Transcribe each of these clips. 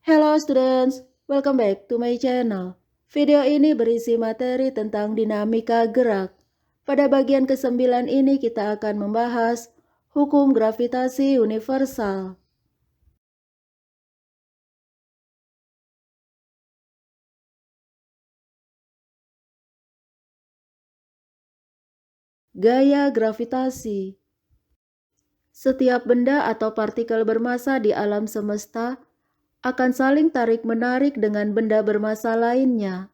Hello students, welcome back to my channel. Video ini berisi materi tentang dinamika gerak. Pada bagian ke-9 ini kita akan membahas hukum gravitasi universal. Gaya gravitasi. Setiap benda atau partikel bermassa di alam semesta akan saling tarik-menarik dengan benda bermassa lainnya.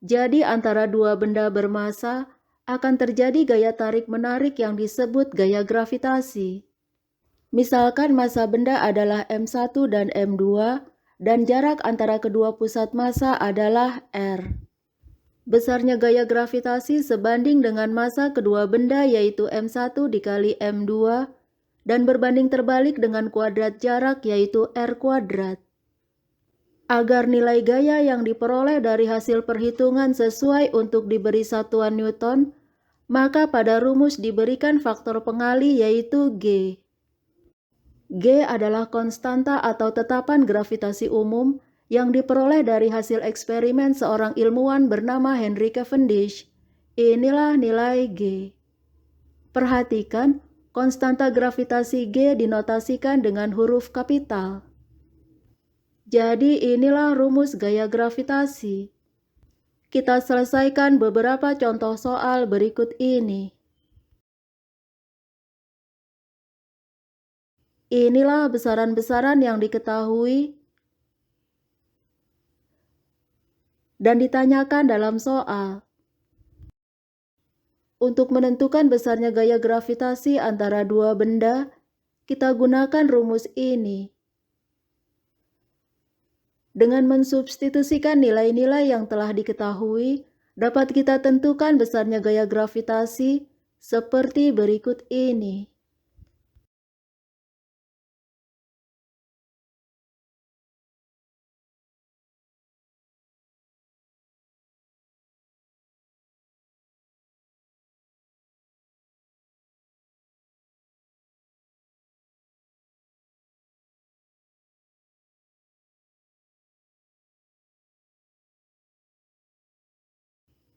Jadi antara dua benda bermassa akan terjadi gaya tarik-menarik yang disebut gaya gravitasi. Misalkan massa benda adalah M1 dan M2 dan jarak antara kedua pusat massa adalah R. Besarnya gaya gravitasi sebanding dengan massa kedua benda yaitu M1 dikali M2 dan berbanding terbalik dengan kuadrat jarak yaitu R kuadrat. Agar nilai gaya yang diperoleh dari hasil perhitungan sesuai untuk diberi satuan Newton, maka pada rumus diberikan faktor pengali yaitu G. G adalah konstanta atau tetapan gravitasi umum yang diperoleh dari hasil eksperimen seorang ilmuwan bernama Henry Cavendish. Inilah nilai G. Perhatikan, konstanta gravitasi G dinotasikan dengan huruf kapital. Jadi inilah rumus gaya gravitasi. Kita selesaikan beberapa contoh soal berikut ini. Inilah besaran-besaran yang diketahui dan ditanyakan dalam soal. Untuk menentukan besarnya gaya gravitasi antara dua benda, kita gunakan rumus ini. Dengan mensubstitusikan nilai-nilai yang telah diketahui, dapat kita tentukan besarnya gaya gravitasi seperti berikut ini.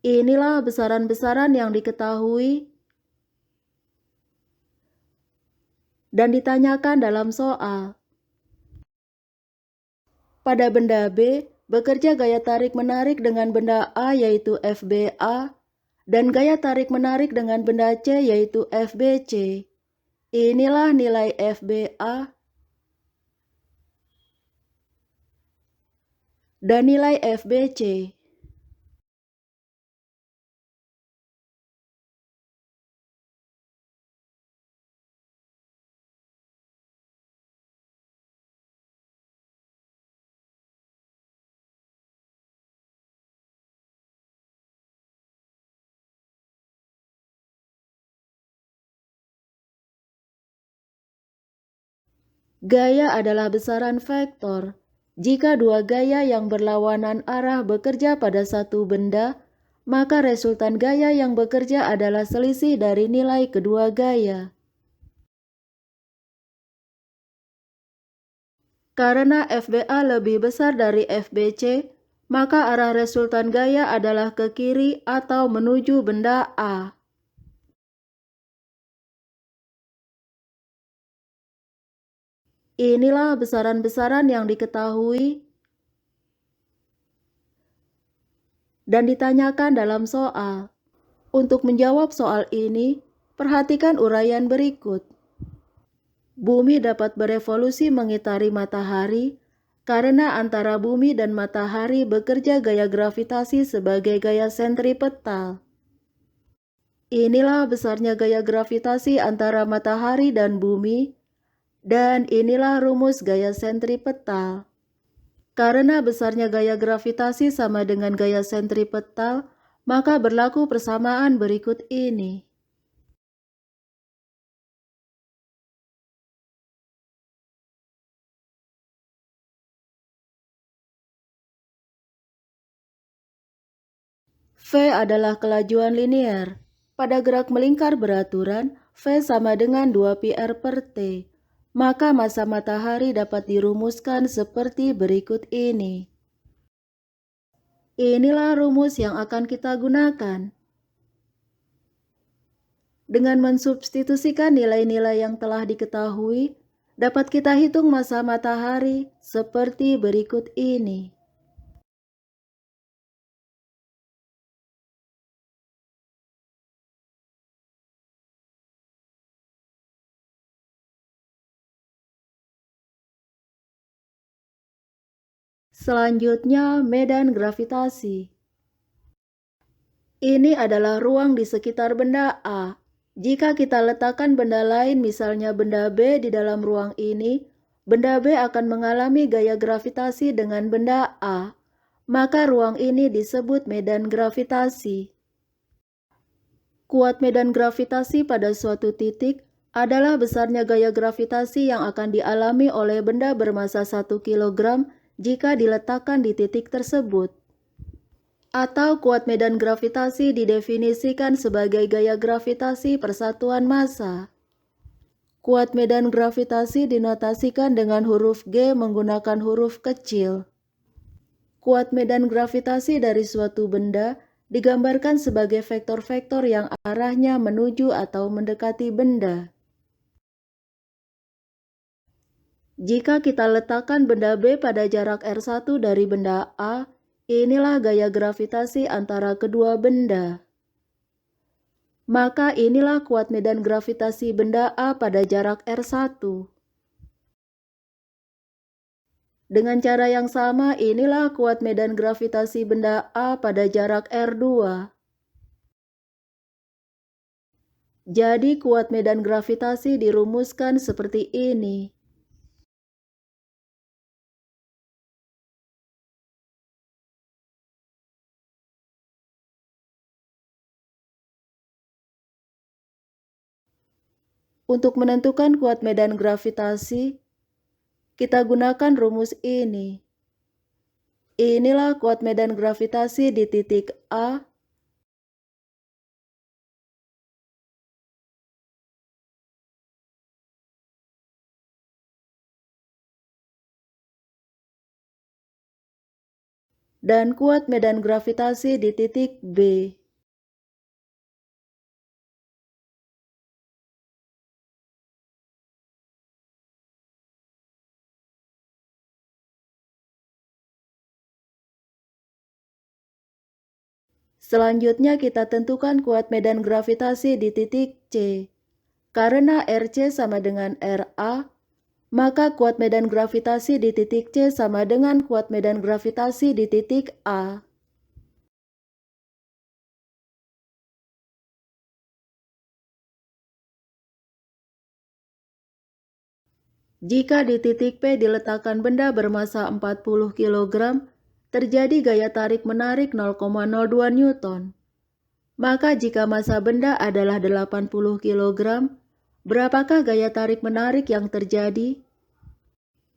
Inilah besaran-besaran yang diketahui dan ditanyakan dalam soal. Pada benda B, bekerja gaya tarik-menarik dengan benda A yaitu FBA dan gaya tarik-menarik dengan benda C yaitu FBC. Inilah nilai FBA dan nilai FBC. Gaya adalah besaran vektor. Jika dua gaya yang berlawanan arah bekerja pada satu benda, maka resultan gaya yang bekerja adalah selisih dari nilai kedua gaya. Karena FBA lebih besar dari FBC, maka arah resultan gaya adalah ke kiri atau menuju benda A. Inilah besaran-besaran yang diketahui dan ditanyakan dalam soal. Untuk menjawab soal ini, perhatikan uraian berikut. Bumi dapat berevolusi mengitari matahari karena antara bumi dan matahari bekerja gaya gravitasi sebagai gaya sentripetal. Inilah besarnya gaya gravitasi antara matahari dan bumi, dan inilah rumus gaya sentripetal. Karena besarnya gaya gravitasi sama dengan gaya sentripetal, maka berlaku persamaan berikut ini. V adalah kelajuan linier. Pada gerak melingkar beraturan, V sama dengan 2πr per T. maka masa matahari dapat dirumuskan seperti berikut ini. Inilah rumus yang akan kita gunakan. Dengan mensubstitusikan nilai-nilai yang telah diketahui, dapat kita hitung masa matahari seperti berikut ini. Selanjutnya, medan gravitasi. Ini adalah ruang di sekitar benda A. Jika kita letakkan benda lain, misalnya benda B, di dalam ruang ini, benda B akan mengalami gaya gravitasi dengan benda A. Maka ruang ini disebut medan gravitasi. Kuat medan gravitasi pada suatu titik adalah besarnya gaya gravitasi yang akan dialami oleh benda bermassa 1 kg jika diletakkan di titik tersebut. Atau kuat medan gravitasi didefinisikan sebagai gaya gravitasi persatuan massa. Kuat medan gravitasi dinotasikan dengan huruf G menggunakan huruf kecil. Kuat medan gravitasi dari suatu benda digambarkan sebagai vektor-vektor yang arahnya menuju atau mendekati benda. Jika kita letakkan benda B pada jarak R1 dari benda A, inilah gaya gravitasi antara kedua benda. Maka inilah kuat medan gravitasi benda A pada jarak R1. Dengan cara yang sama, inilah kuat medan gravitasi benda A pada jarak R2. Jadi kuat medan gravitasi dirumuskan seperti ini. Untuk menentukan kuat medan gravitasi, kita gunakan rumus ini. Inilah kuat medan gravitasi di titik A. Dan kuat medan gravitasi di titik B. Selanjutnya kita tentukan kuat medan gravitasi di titik C. Karena RC sama dengan RA, maka kuat medan gravitasi di titik C sama dengan kuat medan gravitasi di titik A. Jika di titik P diletakkan benda bermassa 40 kg, terjadi gaya tarik-menarik 0,02 Newton. Maka jika massa benda adalah 80 kg, berapakah gaya tarik-menarik yang terjadi?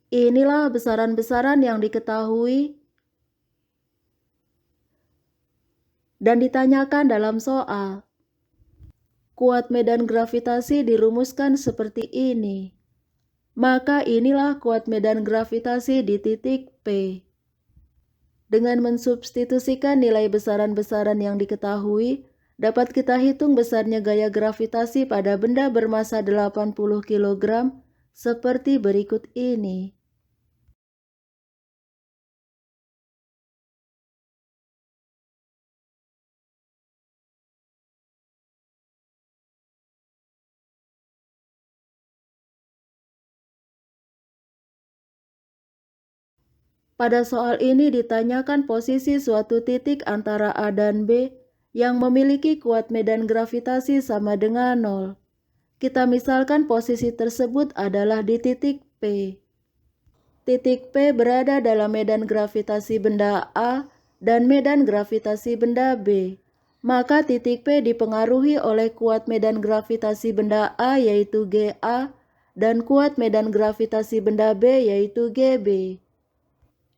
Inilah besaran-besaran yang diketahui dan ditanyakan dalam soal. Kuat medan gravitasi dirumuskan seperti ini. Maka inilah kuat medan gravitasi di titik P. Dengan mensubstitusikan nilai besaran-besaran yang diketahui, dapat kita hitung besarnya gaya gravitasi pada benda bermassa 80 kg seperti berikut ini. Pada soal ini ditanyakan posisi suatu titik antara A dan B yang memiliki kuat medan gravitasi sama dengan 0. Kita misalkan posisi tersebut adalah di titik P. Titik P berada dalam medan gravitasi benda A dan medan gravitasi benda B. Maka titik P dipengaruhi oleh kuat medan gravitasi benda A yaitu Ga dan kuat medan gravitasi benda B yaitu Gb.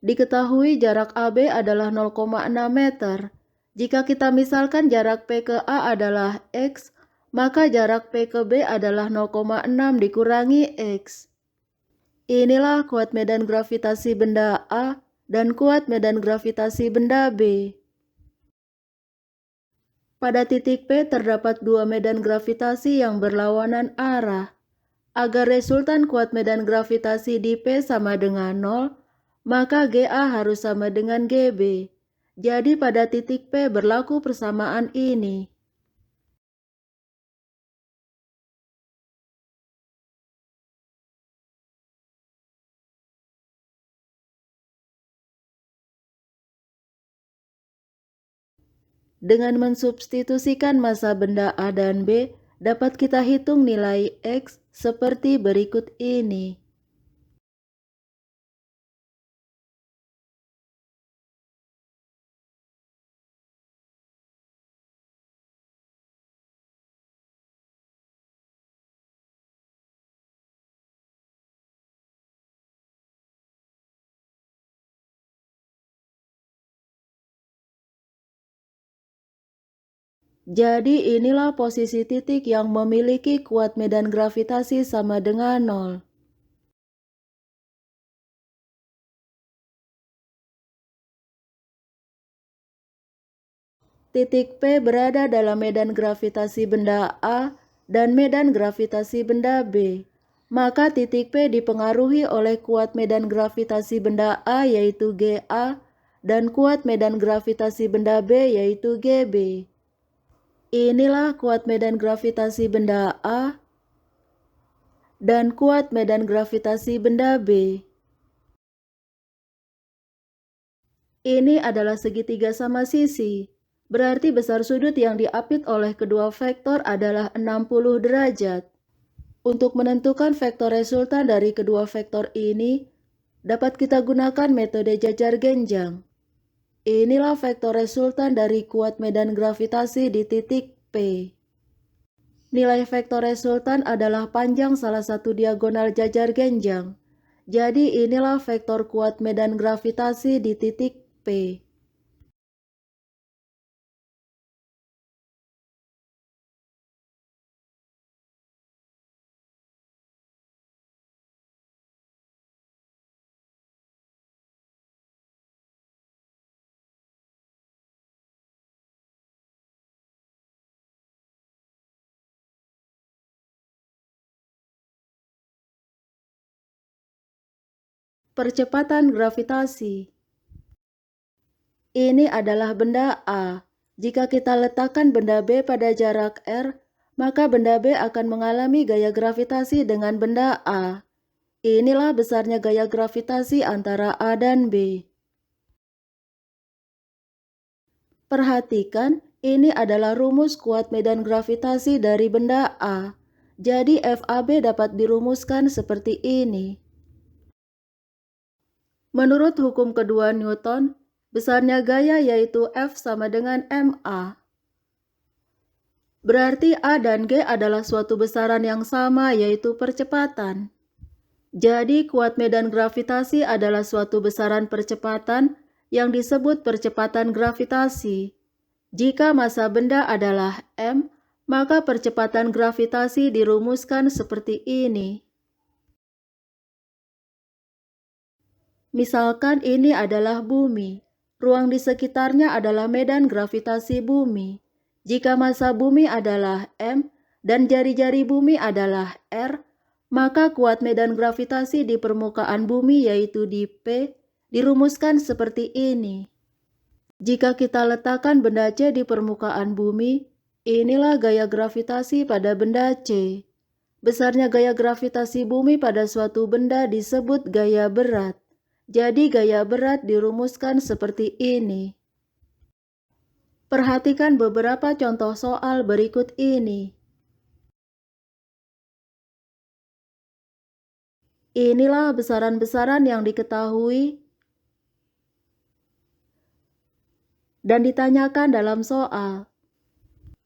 Diketahui jarak AB adalah 0,6 meter. Jika kita misalkan jarak P ke A adalah X, maka jarak P ke B adalah 0,6 dikurangi X. Inilah kuat medan gravitasi benda A dan kuat medan gravitasi benda B. Pada titik P terdapat dua medan gravitasi yang berlawanan arah. Agar resultan kuat medan gravitasi di P sama dengan 0, maka GA harus sama dengan GB. Jadi pada titik P berlaku persamaan ini. Dengan mensubstitusikan massa benda A dan B, dapat kita hitung nilai X seperti berikut ini. Jadi inilah posisi titik yang memiliki kuat medan gravitasi sama dengan 0. Titik P berada dalam medan gravitasi benda A dan medan gravitasi benda B. Maka titik P dipengaruhi oleh kuat medan gravitasi benda A yaitu GA dan kuat medan gravitasi benda B yaitu GB. Inilah kuat medan gravitasi benda A dan kuat medan gravitasi benda B. Ini adalah segitiga sama sisi. Berarti besar sudut yang diapit oleh kedua vektor adalah 60 derajat. Untuk menentukan vektor resultan dari kedua vektor ini, dapat kita gunakan metode jajar genjang. Inilah vektor resultan dari kuat medan gravitasi di titik P. Nilai vektor resultan adalah panjang salah satu diagonal jajar genjang. Jadi inilah vektor kuat medan gravitasi di titik P. Percepatan gravitasi. Ini adalah benda A. Jika kita letakkan benda B pada jarak R, maka benda B akan mengalami gaya gravitasi dengan benda A. Inilah besarnya gaya gravitasi antara A dan B. Perhatikan, ini adalah rumus kuat medan gravitasi dari benda A. Jadi FAB dapat dirumuskan seperti ini. Menurut hukum kedua Newton, besarnya gaya yaitu F sama dengan ma. Berarti A dan G adalah suatu besaran yang sama yaitu percepatan. Jadi kuat medan gravitasi adalah suatu besaran percepatan yang disebut percepatan gravitasi. Jika massa benda adalah m, maka percepatan gravitasi dirumuskan seperti ini. Misalkan ini adalah bumi. Ruang di sekitarnya adalah medan gravitasi bumi. Jika massa bumi adalah m dan jari-jari bumi adalah r, maka kuat medan gravitasi di permukaan bumi yaitu di P dirumuskan seperti ini. Jika kita letakkan benda C di permukaan bumi, inilah gaya gravitasi pada benda C. Besarnya gaya gravitasi bumi pada suatu benda disebut gaya berat. Jadi gaya berat dirumuskan seperti ini. Perhatikan beberapa contoh soal berikut ini. Inilah besaran-besaran yang diketahui dan ditanyakan dalam soal.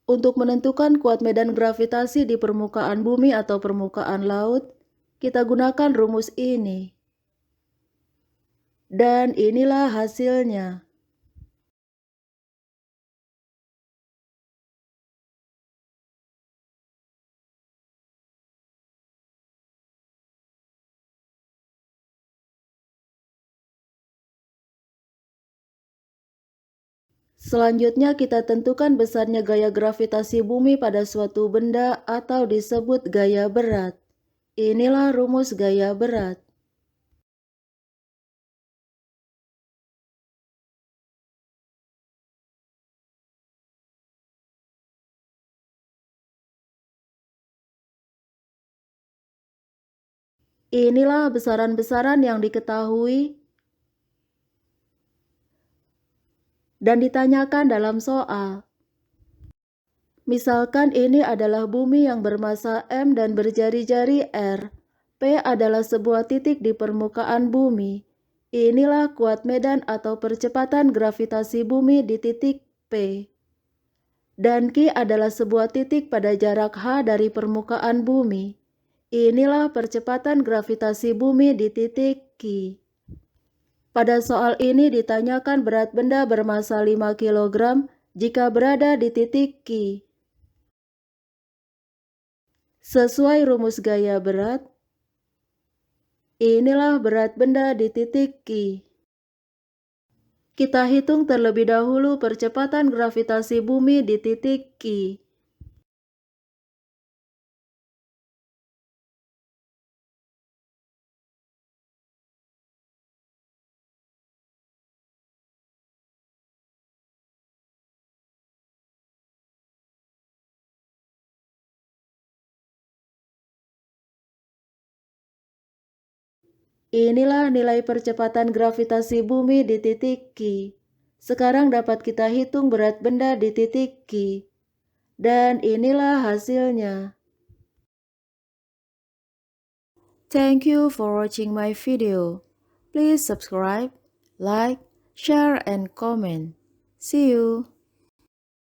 Untuk menentukan kuat medan gravitasi di permukaan bumi atau permukaan laut, kita gunakan rumus ini. Dan inilah hasilnya. Selanjutnya kita tentukan besarnya gaya gravitasi bumi pada suatu benda atau disebut gaya berat. Inilah rumus gaya berat. Inilah besaran-besaran yang diketahui dan ditanyakan dalam soal. Misalkan ini adalah bumi yang bermassa M dan berjari-jari R. P adalah sebuah titik di permukaan bumi. Inilah kuat medan atau percepatan gravitasi bumi di titik P. Dan Q adalah sebuah titik pada jarak H dari permukaan bumi. Inilah percepatan gravitasi bumi di titik Q. Pada soal ini ditanyakan berat benda bermassa 5 kg jika berada di titik Q. Sesuai rumus gaya berat, inilah berat benda di titik Q. Kita hitung terlebih dahulu percepatan gravitasi bumi di titik Q. Inilah nilai percepatan gravitasi bumi di titik Q. Sekarang dapat kita hitung berat benda di titik Q. Dan inilah hasilnya. Thank you for watching my video. Please subscribe, like, share, and comment. See you.